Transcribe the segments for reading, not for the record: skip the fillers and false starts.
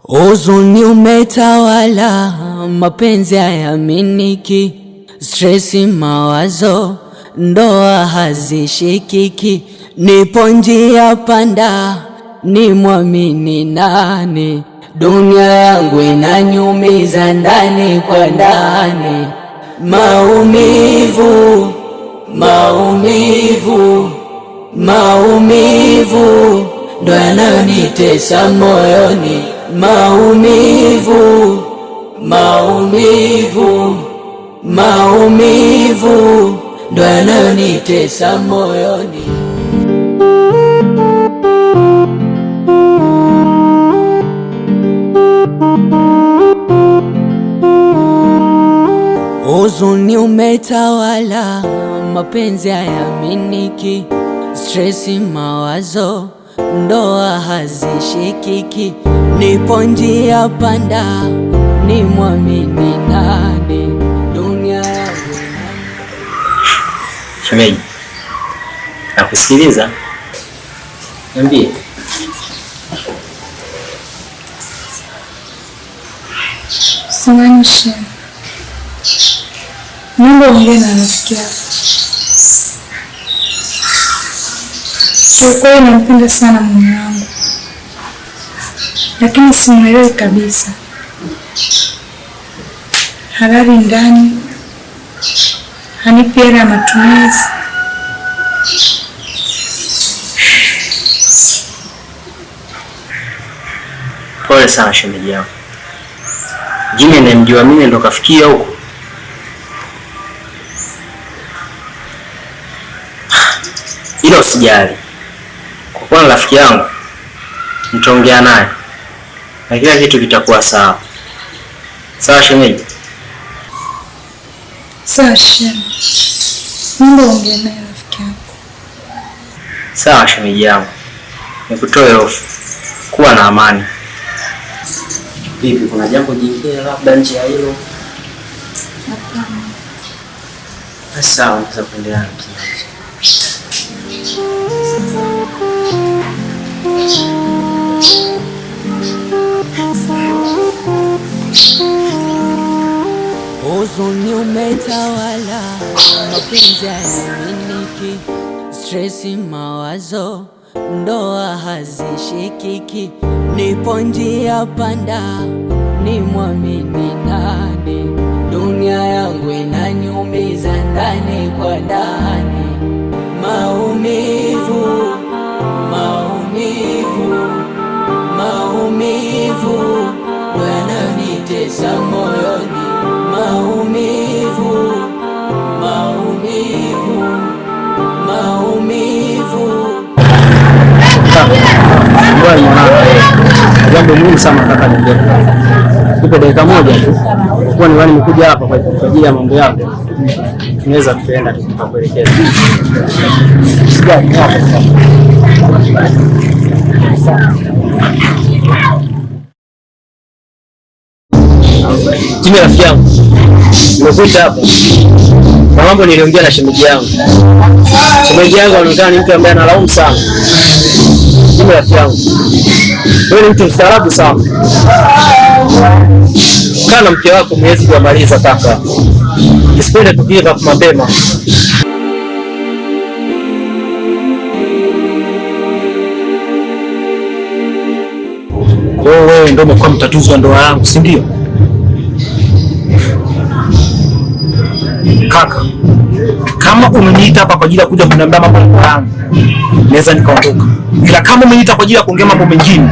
Huzuni umetawala, mapenzi hayaminiki, stresi, mawazo, ndoa hazishikiki. Nipo njia panda, ni mwamini nani? Dunia yangu inanyumiza ndani kwa ndani. Maumivu, maumivu, maumivu ndo yanayonitesa moyoni. Maumivu, maumivu, maumivu ndo yanayonitesa moyoni. Huzuni umetawala, mapenzi hayaminiki, stresi, mawazo, ndoa hazishikiki. Nipo njia panda, ni mwamini nani? Dunia yangu. Shemeji, nakusikiliza. Niambie. Samahani shemeji, naomba ongea na rafiki yako. Kwa kweli nampenda sana mume wangu, lakini simuelewi kabisa. Halali ndani, hanipi hela ya matumizi. Pole sana shemeji yangu. Jimmy anamjua mimi ndo kafikia huko. Ila usijali, kwa kuwa rafiki yangu nitaongea naye na kila kitu kitakuwa sawa. Sawa shemeji? Sawa shemeji, naomba ongea naye rafiki yako. Sawa shemeji yangu, nikutoe hofu, kuwa na amani. Vipi, kuna jambo jingine labda nje ya hilo? Hapana. Sawa, naweza kuendelea na kiasi. Huzuni umetawala, mapenzi hayaminiki, stresi, mawazo, ndoa hazishikiki. Nipo njia panda, ni mwamini nani? Dunia yangu inanyumiza ndani kwa ndani. Maumivu, maumivu, maumivu ndo yanayonitesa moyoni. Maumivu, maumivu, maumivu. Jambo muhimu sana nataka niongee. Nipe dakika moja tu. Kwa nini nimekuja hapa kwa ajili ya mambo yako. Tunaweza kuenda tukakuelekeza. Jimmy rafiki yangu, nimekuja hapa kwa mambo niliongea na shemeji yangu. Shemeji yangu anaonekana ni mtu ambaye analaumu sana. Jimmy rafiki yangu, wewe ni mtu mstaarabu sana. Kaa na mke wako mwezi kumaliza kaka. Usipende kupiga mapema. Wewe ndio umekuwa mtatuzi wa ndoa yangu, si ndio? Kaka, kama umeniita hapa kwa ajili ya kuja kuniambia mambo yangu, naweza nikaondoka. Ila kama umeniita kwa ajili ya kuongea mambo mengine,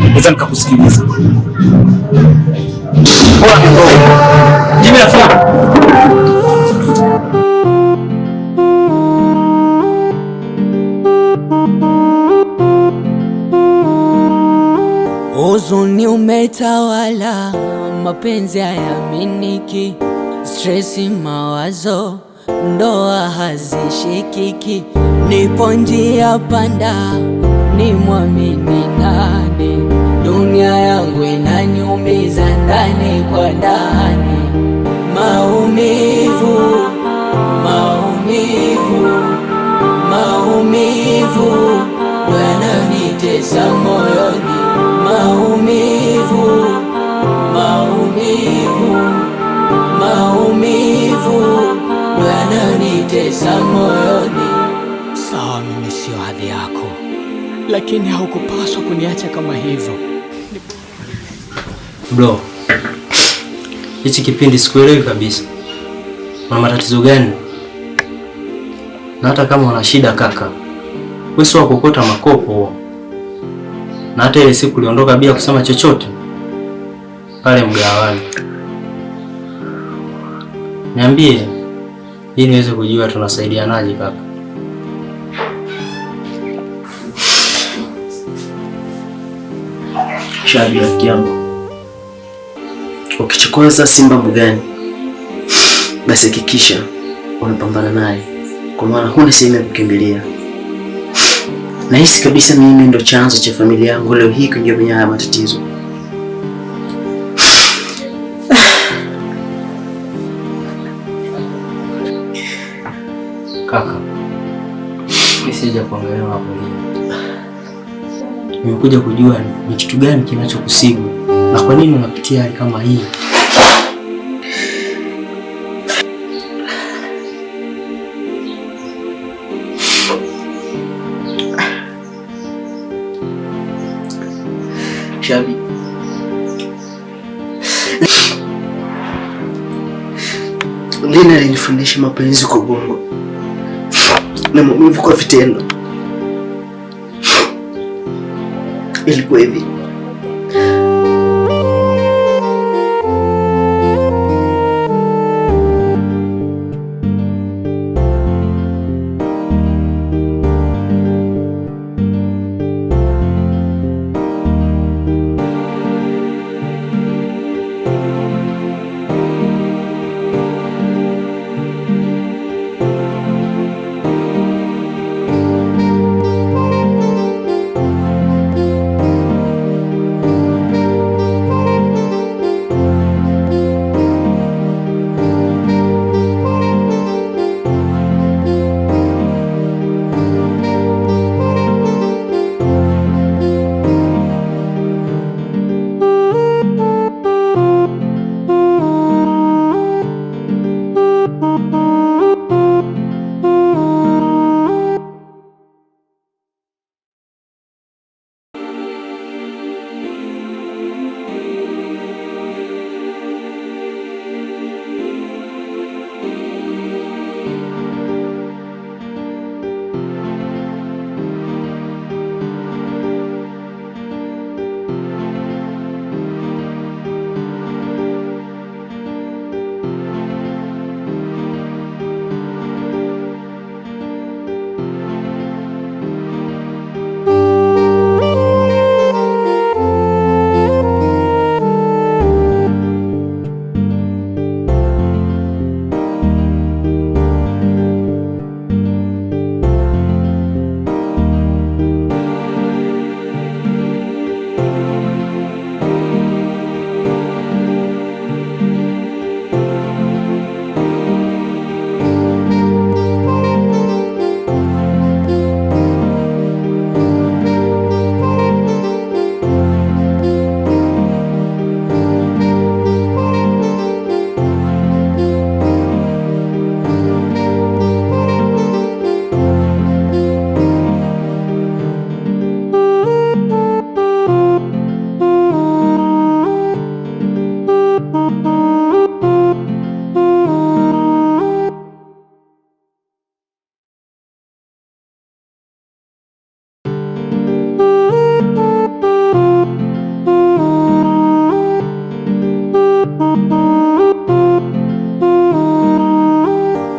naweza nikakusikiliza. Bora ndio. Jimmy rafiki. Huzuni umetawala, mapenzi hayaminiki, stresi, mawazo, ndoa hazishikiki. Nipo njia panda, ni mwamini nani? Dunia yangu inanyumiza ndani kwa ndani. Maumivu, maumivu, maumivu ndo yanayonitesa moyoni. Maumivu, yananitesa moyoni. Sawa, mimi sio hadhi yako, lakini haukupaswa kuniacha kama hivyo. Bro, hichi kipindi sikuelewi kabisa. Una matatizo gani? Na hata kama una shida kaka, wewe sio kukota makopo. Na hata ile siku uliondoka bila kusema chochote pale mgawani. Niambie ili niweze kujua tunasaidianaje kaka. Shabi rafiki yangu, ukichokoza simba mbugani, basi hakikisha unapambana naye, kwa maana huna sehemu ya kukimbilia. Nahisi kabisa mimi ndo chanzo cha familia yangu leo hii kuingia kwenye haya matatizo. Kaka, mimi sija kuangalia unapolia. Nimekuja kujua ni kitu gani kinachokusibu na kwa nini unapitia hali kama hii. Shabi, Lina alinifundisha mapenzi kwa bongo na maumivu kwa vitendo. Ilikuwa hivi.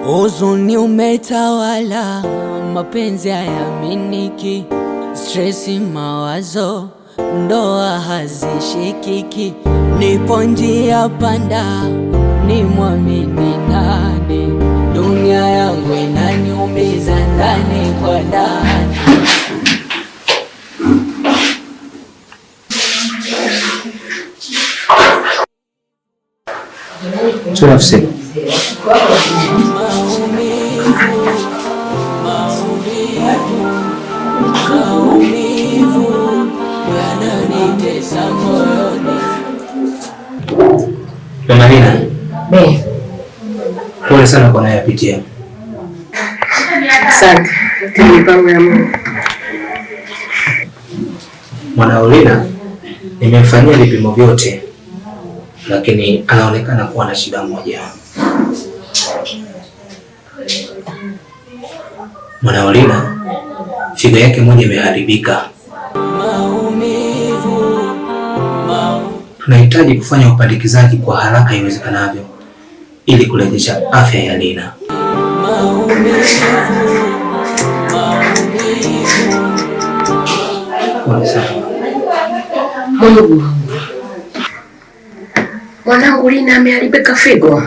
Huzuni umetawala, mapenzi hayaminiki, stresi, mawazo, ndoa hazishikiki. Nipo njia panda, ni mwamini nani? Dunia yangu inaniumiza ndani kwa ndani. Tunafsi Mama Lina, pole sana kwa nayapitia. Asante. Mipango ya Mungu. Mwanaulina nimemfanyia vipimo vyote, lakini anaonekana kuwa na shida moja. Mwanaulina figo yake moja imeharibika. Tunahitaji kufanya upandikizaji kwa haraka iwezekanavyo ili kurejesha afya ya Lina. Mungu, mwanangu Lina ameharibika figo.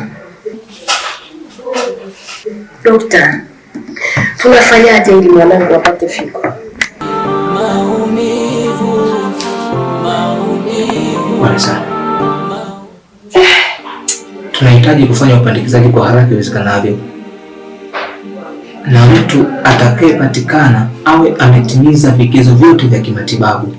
Dokta, tunafanyaje ili mwanangu apate figo? Tunahitaji kufanya upandikizaji kwa haraka iwezekanavyo, na mtu atakayepatikana awe ametimiza vigezo vyote vya kimatibabu.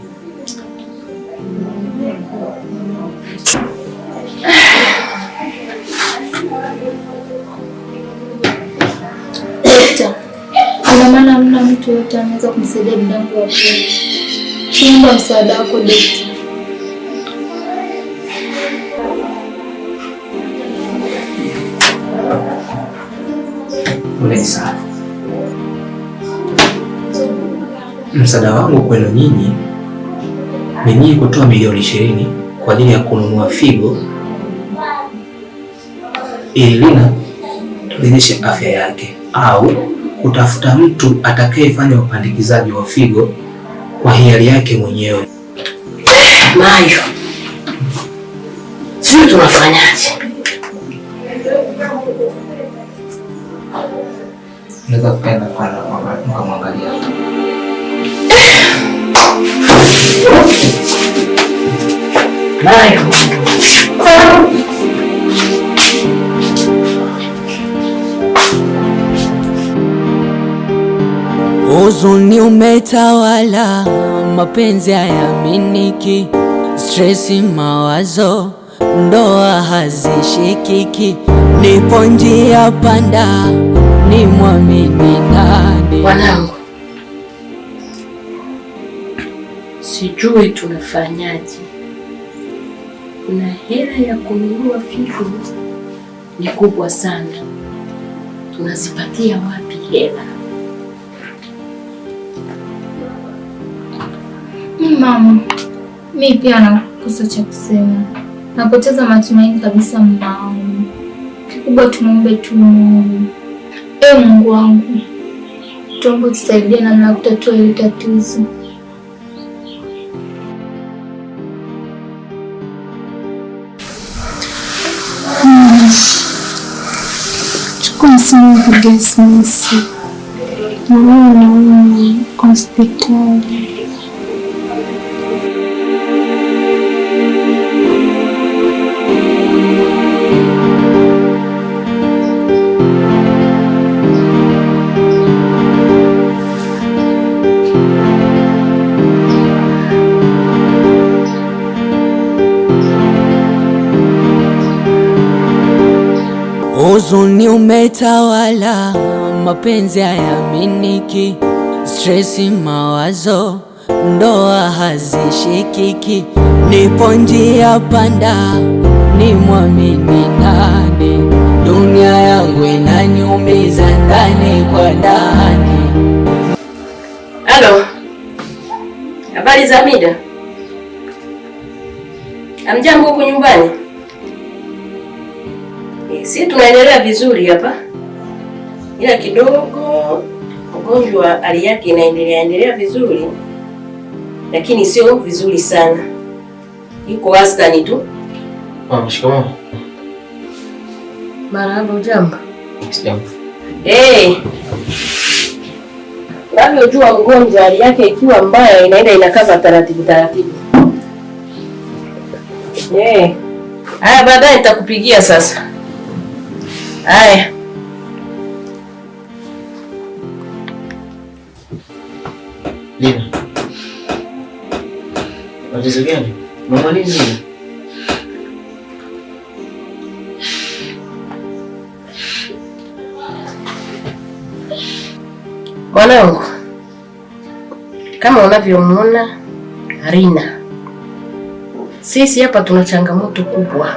Ina maana hamna mtu yote anaweza kumsaidia dadangu wa pili. Tunaomba msaada wako dokta. Pole sana. Msaada wangu kwenu nyinyi ni nyinyi kutoa milioni 20 kwa ajili ya kununua figo ili Lina turejeshe afya yake, au kutafuta mtu atakayefanya upandikizaji wa figo kwa hiari yake mwenyewe. Mayo, sisi tunafanyaje? Naweza kupenda kwa mkamwangalia. Mayo. Huzuni umetawala, mapenzi hayaminiki, stresi, mawazo, ndoa hazishikiki, nipo njia panda, ni mwamini nani? Wanangu, sijui tunafanyaje. Na hela ya kununua figo ni kubwa sana, tunazipatia wapi hela? Mama, mimi pia nakosa cha kusema. Napoteza matumaini kabisa mama. Kikubwa tunaombe tu Mungu. Mungu wangu, tuombe tusaidie namna kutatua hili tatizo. Chukua simu kwa SMS. Naona hospitali. Huzuni umetawala, mapenzi hayaminiki, stresi, mawazo, ndoa hazishikiki, nipo njia panda, ni mwamini nani? Dunia yangu inaniumiza ndani kwa ndani. Halo, habari za mida? Hamjambo huko nyumbani? Si tunaendelea vizuri hapa, ila kidogo mgonjwa hali yake inaendelea vizuri, lakini sio vizuri sana, iko wastani tu. Shikamoo. Marahaba. Jambo. Jambo. Unavyojua mgonjwa hali yake ikiwa mbaya inaenda inakaza taratibu taratibu. Haya, baadaye nitakupigia sasa. Haya. Lina. Tatizo gani? Mama nini? Mwanangu, kama unavyomuona Rina, sisi hapa tuna changamoto kubwa.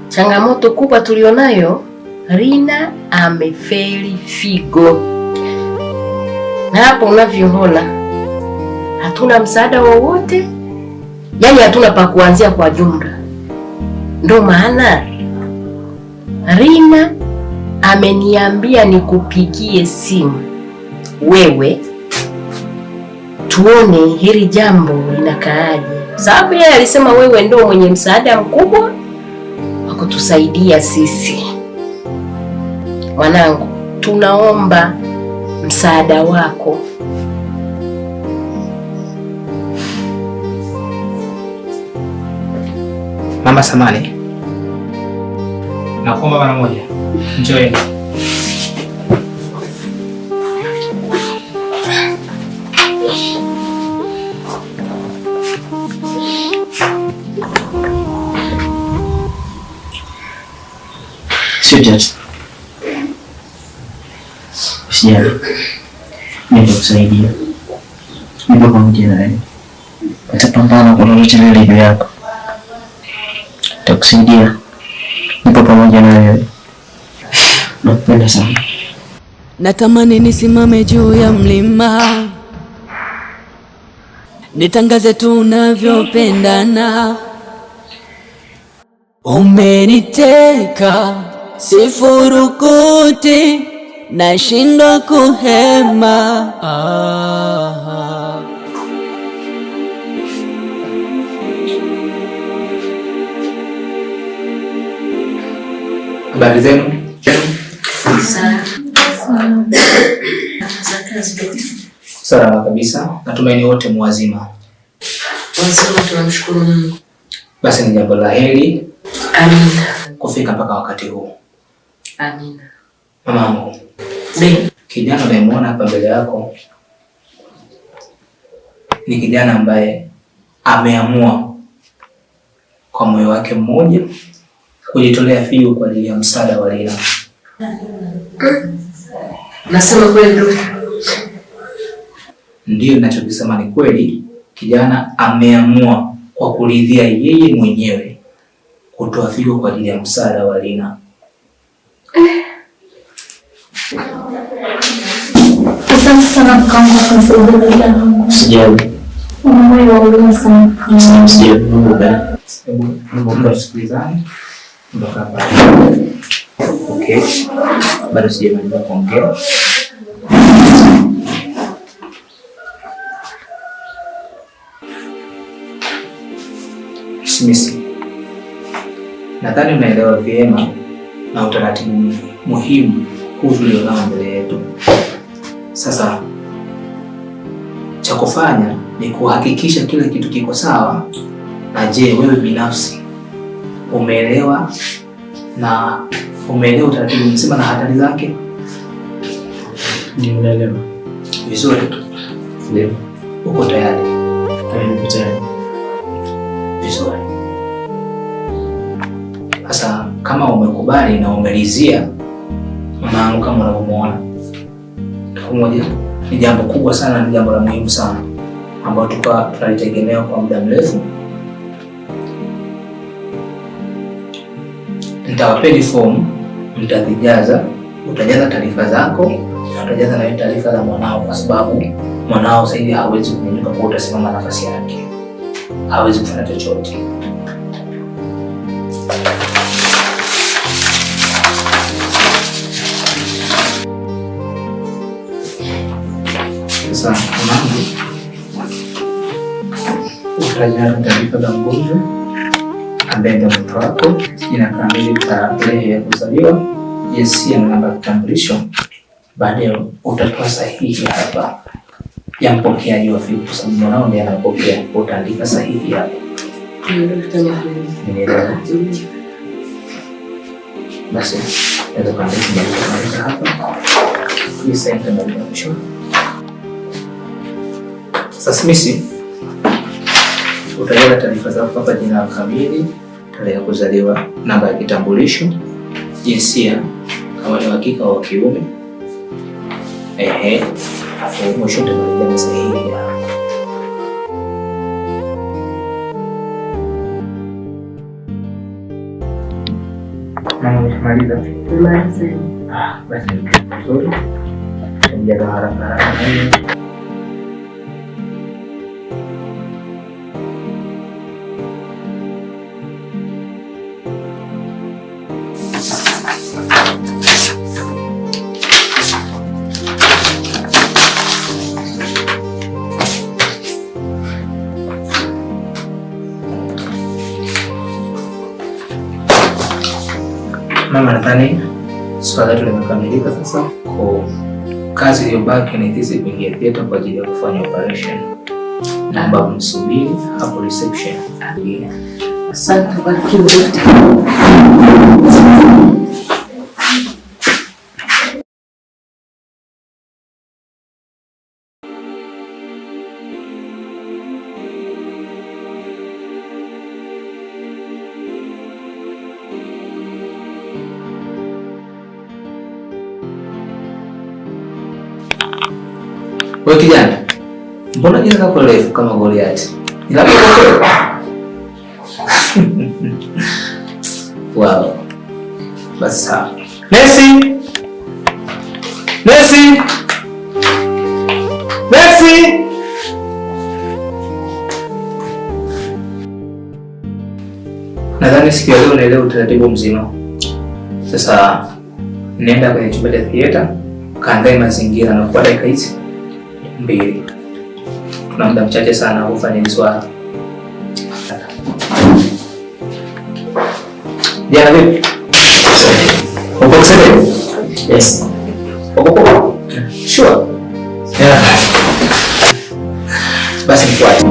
Changamoto kubwa tulionayo, Rina amefeli figo. Na hapo unavyoona hatuna msaada wowote, yaani hatuna pa kuanzia kwa jumla. Ndio maana Rina ameniambia nikupigie simu wewe, tuone hili jambo linakaaje, sababu yeye alisema wewe ndio mwenye msaada mkubwa wa kutusaidia sisi. Mwanangu, tunaomba msaada wako. Mama Samani, nakuomba mara moja, njoo. Usijali, nitakusaidia. Nipo pamoja na wewe. Utapambana kwa lolote lile juu yako. Nitakusaidia. Nipo pamoja na wewe. Nakupenda sana. Natamani nisimame juu ya mlima, nitangaze tunavyopendana. Umeniteka, sifurukuti, nashindwa kuhema. Habari zenu? Salama kabisa. Natumaini wote mwazima. Wazima, tunamshukuru Mungu. Basi ni jambo la heri. Amina. Kufika mpaka wakati huu. Amina. Mamangu, Be, kijana unayemwona hapa mbele yako ni kijana ambaye ameamua kwa moyo wake mmoja kujitolea figo kwa ajili ya msaada wa Rina. nasema kweli ndugu? Ndiyo, ninachokisema ni kweli. Kijana ameamua kwa kuridhia yeye mwenyewe kutoa figo kwa ajili ya msaada wa Rina. Asante sana mkangu kwa kusaidia. Usijali. Moyo wa huruma sana. Usijali, Mungu baba. Hebu sikilizani. Ndio hapa. Okay. Bado sijamaliza kuongea. Smisi, nadhani unaelewa vyema na utaratibu muhimu huu tulionao mbele yetu. Sasa cha kufanya ni kuhakikisha kila kitu kiko sawa. Na je, wewe binafsi umeelewa utaratibu mzima na hatari zake? Nimeelewa. Vizuri tu. Ndio. Uko tayari? Niko tayari. Vizuri. Sasa kama umekubali na umelizia, mamangu, kama unavyomuona, pamoja ni jambo kubwa sana, ni jambo la muhimu sana ambalo tunalitegemea kwa muda mrefu. Nitawapeni fomu, mtazijaza, utajaza taarifa zako na utajaza na taarifa za mwanao, kwa sababu mwanao sasa hivi hawezi kunyanyuka, kwa utasimama nafasi yake, hawezi kufanya chochote. Sasa mwanangu, utajaza taarifa za mgonjwa ambaye ndio mtoto wako, jina kamili, tarehe ya kuzaliwa, jinsia na namba ya kitambulisho. Baadaye utatoa sahihi hapa ya mpokeaji wa figo, kwa sababu mwanao ndiye anapokea. Utaandika sahihi hapa. Nimeelewa. Basi naweza kuandika hapa hii sahihi ndio mwisho. Sasa Smisi, utajaza taarifa zako hapa: jina kamili, tarehe ya kuzaliwa, namba ya kitambulisho, jinsia kama ni wa kike au wa kiume, Hapo mwisho tutamaliza sahihi. Mama, umemaliza? Nimaliza. Basi nzuri. Tunajaza haraka. Mama, nadhani swala letu limekamilika sasa. Kwa kazi iliyobaki ni sisi kuingia theater kwa ajili ya kufanya operation. Naomba msubiri hapo reception. Asante kwa kiburi. Wewe kijana, mbona jina lako refu kama Goliath? Ila wow. Basi sawa. Messi! Messi! Messi! Nadhani siku ya leo unaelewa utaratibu mzima. Sasa nenda kwenye chumba cha theater, kaandae mazingira na kwa dakika hizi 2. Tuna muda mchache sana kufanya hili swala. Jana vipi? Uko kusema? Yes. Uko? Sure. Yeah. Basi mfuate.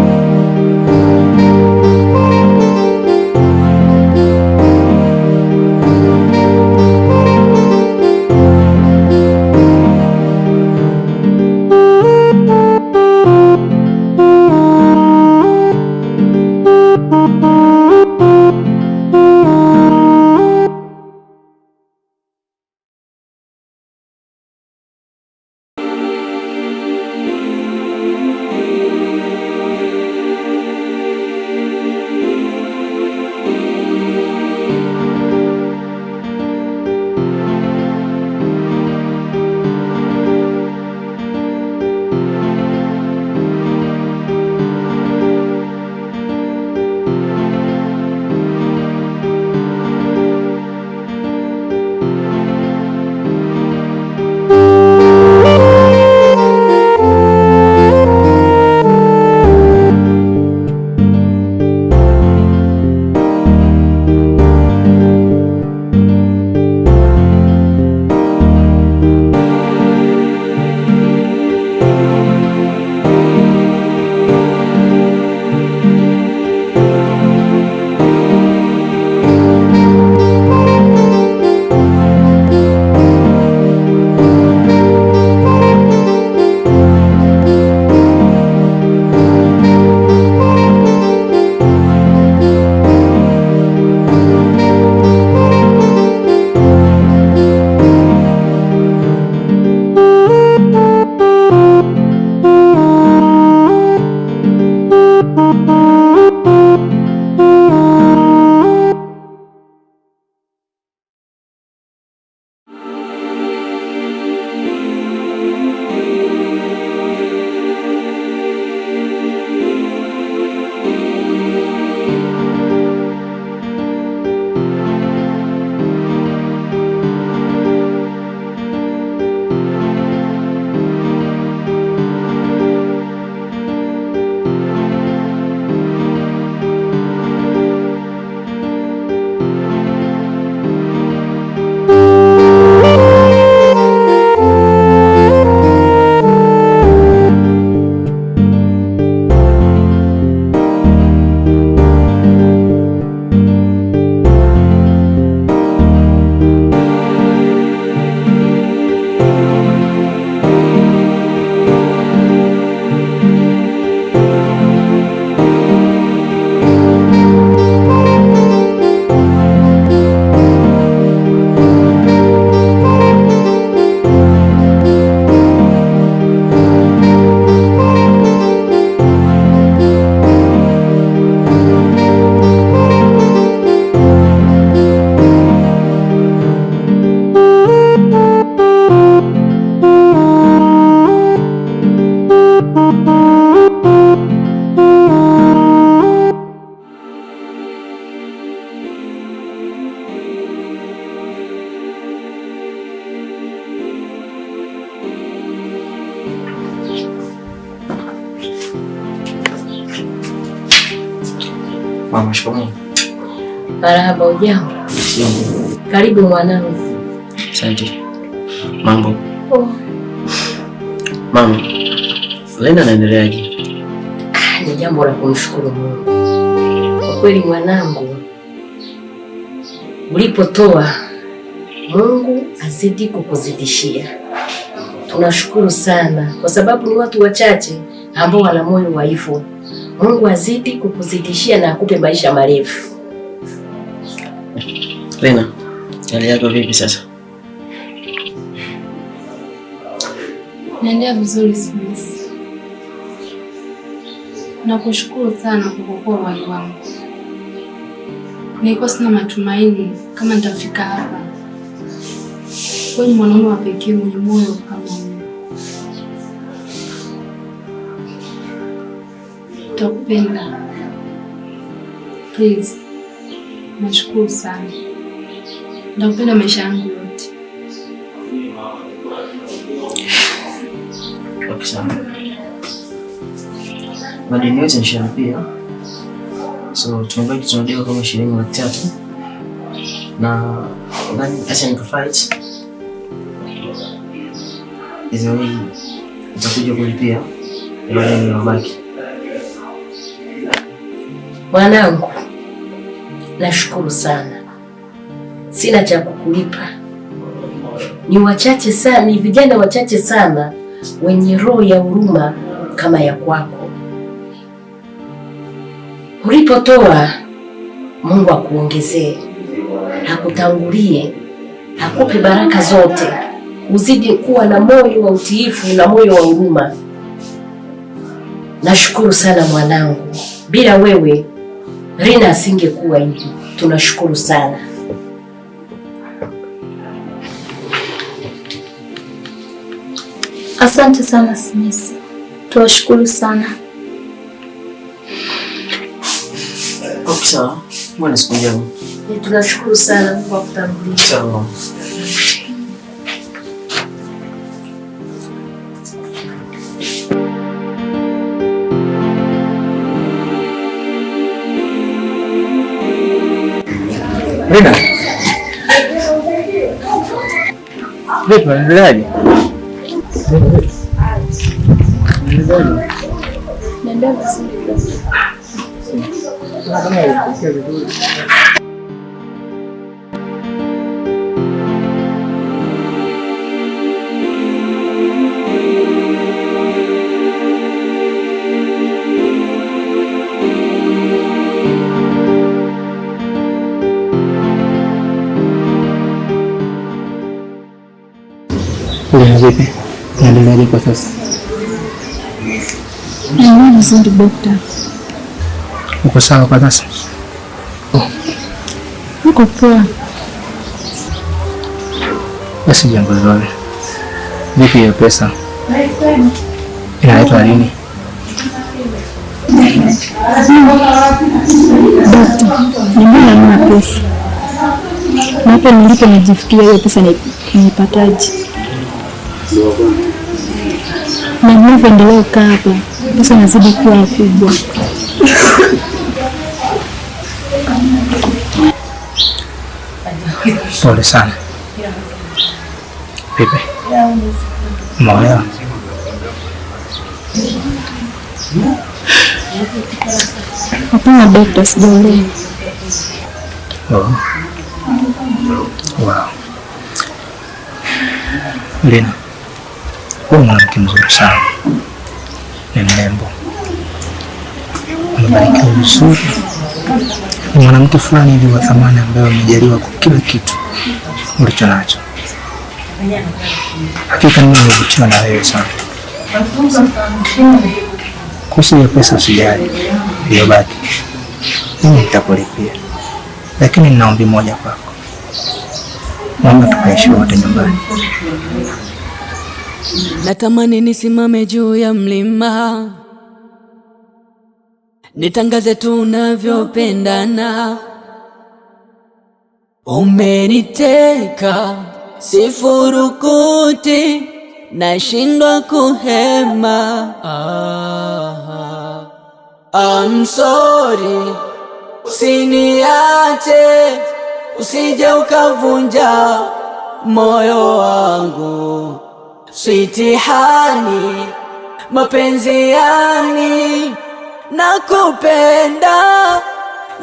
Mama, shikamoo. Marahaba, ujambo? Karibu mwanangu. Asante. Mambo? Oh. Mama, Lena anaendeleaje? Ni jambo la kumshukuru Mungu. Kwa kweli mwanangu, ulipotoa Mungu azidi kukuzidishia. Tunashukuru sana kwa sababu ni watu wachache ambao wana moyo wa hivyo. Mungu azidi kukuzidishia na akupe maisha marefu. Lena, hali yako vipi sasa? Naendelea vizuri Smith. Nakushukuru sana kwa kuokoa uhai wangu. Nilikuwa sina matumaini kama nitafika hapa. Wewe ni mwanaume wa pekee mwenye moyo kama huu. Nitakupenda. Please. Nashukuru sana. Nitakupenda maisha yangu yote. Okay, sawa. Madeni yote nishalipia. So tumebaki tunadaiwa kama shilingi 300. Na ndani acha nikufight. Hizo hii utakuja kulipia baada ya mabaki. Mwanangu, nashukuru sana. Sina cha kukulipa. Ni wachache sana, ni vijana wachache sana wenye roho ya huruma kama ya kwako. Ulipotoa, Mungu akuongezee, akutangulie, akupe baraka zote, uzidi kuwa na moyo wa utiifu na moyo wa huruma. Nashukuru sana mwanangu. Bila wewe Rina asingekuwa hivi. Tunashukuru sana. Asante sana Smith. Tunashukuru sana. Okay, sawa. Mbona siku njema? Tunashukuru sana kwa kutangulia. Sawa. Rina. Vipi, unaendeleaje? Naendelea vizuri. Vipi? Unaendeleaje kwa sasa? Naendelea vizuri daktari. Uko sawa kwa sasa? Uko poa. Basi jambo zuri. Vipi hiyo pesa? Inaitwa nini? Daktari, nimeona pesa. Na hapo nilipo nijifikiria hiyo pesa nipataje. Na ninavyoendelea kukaa hapa, pesa inazidi kuwa kubwa. Pole sana. Vipi? Moyo. Hapana daktari, sijaelewa. Oh. Wow. Lina, wewe mwanamke mzuri sana. Ni mrembo. Umebarikiwa vizuri. Ni mwanamke fulani hivi wa thamani ambaye umejaliwa kwa kila kitu ulicho nacho. Hakika mimi nimevutiwa na wewe sana. Kuhusu hiyo pesa usijali, iliyobaki mimi nitakulipia. Lakini nina ombi moja kwako. Naomba tukaishi wote nyumbani. Natamani nisimame juu ya mlima, nitangaze tunavyopendana. Umeniteka, sifurukuti, nashindwa kuhema. I'm sorry, usiniache, usije ukavunja moyo wangu. Sweet honey, mapenzi yani, nakupenda,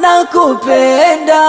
nakupenda.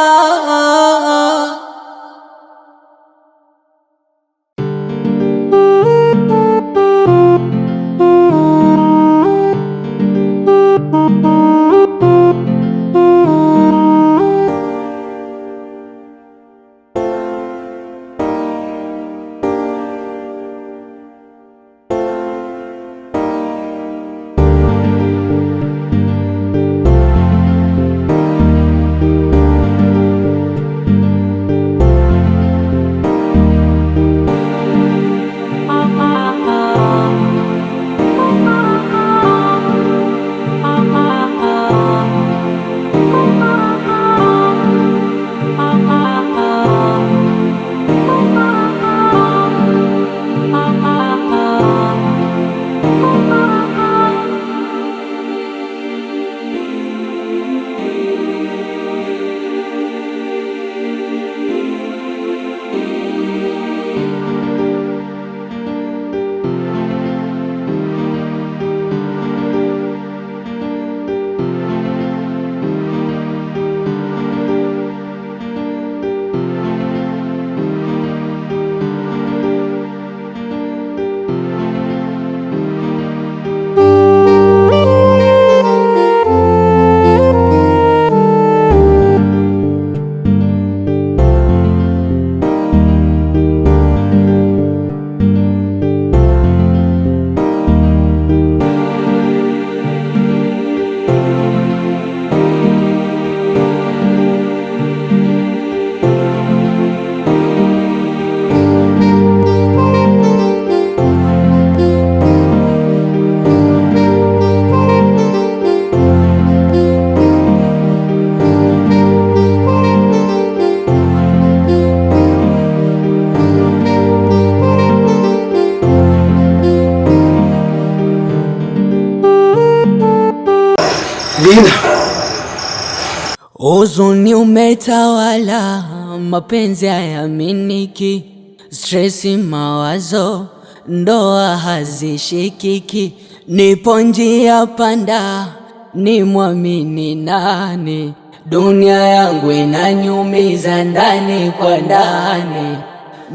Huzuni umetawala, mapenzi hayaminiki, stresi, mawazo, ndoa hazishikiki. Nipo njia panda, ni mwamini nani? Dunia yangu inanyumiza ndani kwa ndani.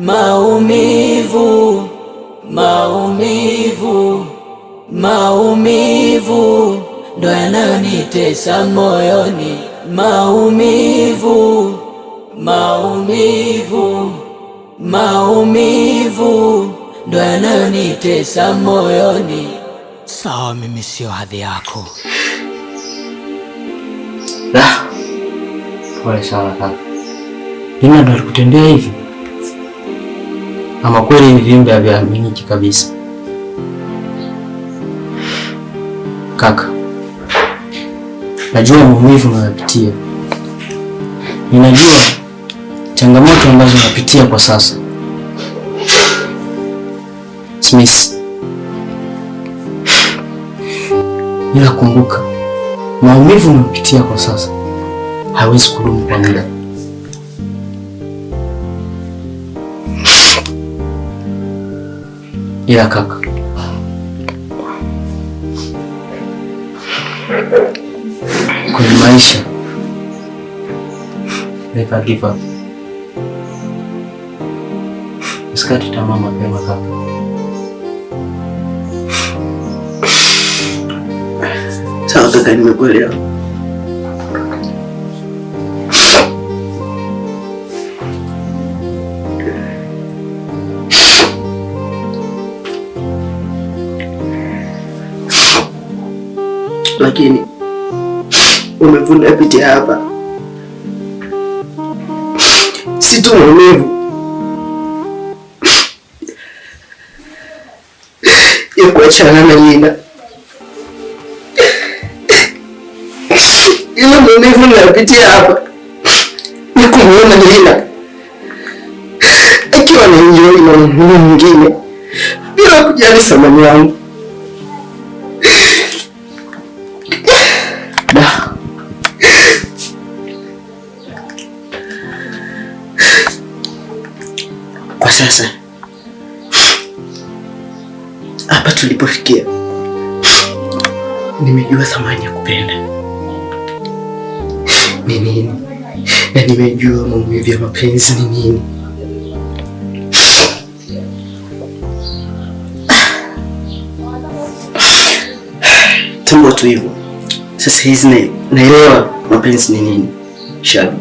Maumivu, maumivu, maumivu ndo yanayonitesa moyoni. Maumivu, maumivu, maumivu ndo yanayonitesa moyoni. Sawa, mimi sio hadhi yako. Pole sana kaka. Nina ndo alikutendea hivi? Ama kweli ni viumbe havyaminiki kabisa. Kaka, najua maumivu unayopitia. Ninajua changamoto ambazo unapitia kwa sasa. Smith, ila kumbuka, maumivu unayopitia kwa sasa hawezi kudumu kwa muda. Ila kaka, kwenye maisha never give up. Usikate tamaa mapema kaka. Sawa kaka, nimekuelewa. Lakini umevuna pitia hapa, si tu maumivu ya kuachana na Nina, ila maumivu nayopitia hapa ni kumuona Nina akiwa na enjoy na mwanaume mwingine bila kujali thamani yangu. sasa hapa tulipofikia, nimejua thamani ya kupenda ni nini, na nimejua maumivu ya mapenzi ni nini. Tumbo tu hivyo. Sasa hizi naelewa mapenzi ni nini. Shabi,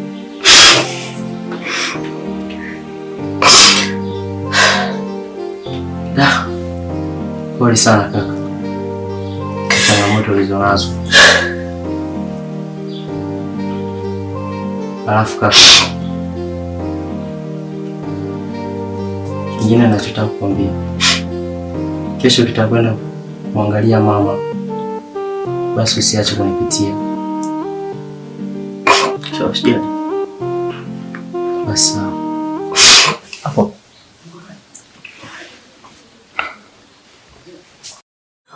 pole sana kaka, changamoto ulizonazo. Alafu kaka, kingine nachotaka kukwambia, kesho tutakwenda kuangalia mama, basi usiache kunipitia. Sawa, basi hapo.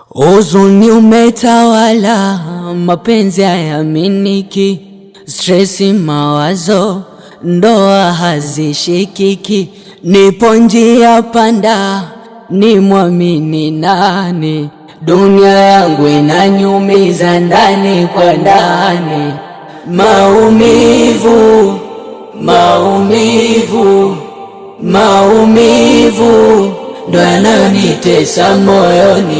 Huzuni umetawala, mapenzi hayaminiki, stresi, mawazo, ndoa hazishikiki. Nipo njia panda, ni mwamini nani? Dunia yangu inanyumiza ndani kwa ndani. Maumivu, maumivu, maumivu ndo yanayonitesa moyoni.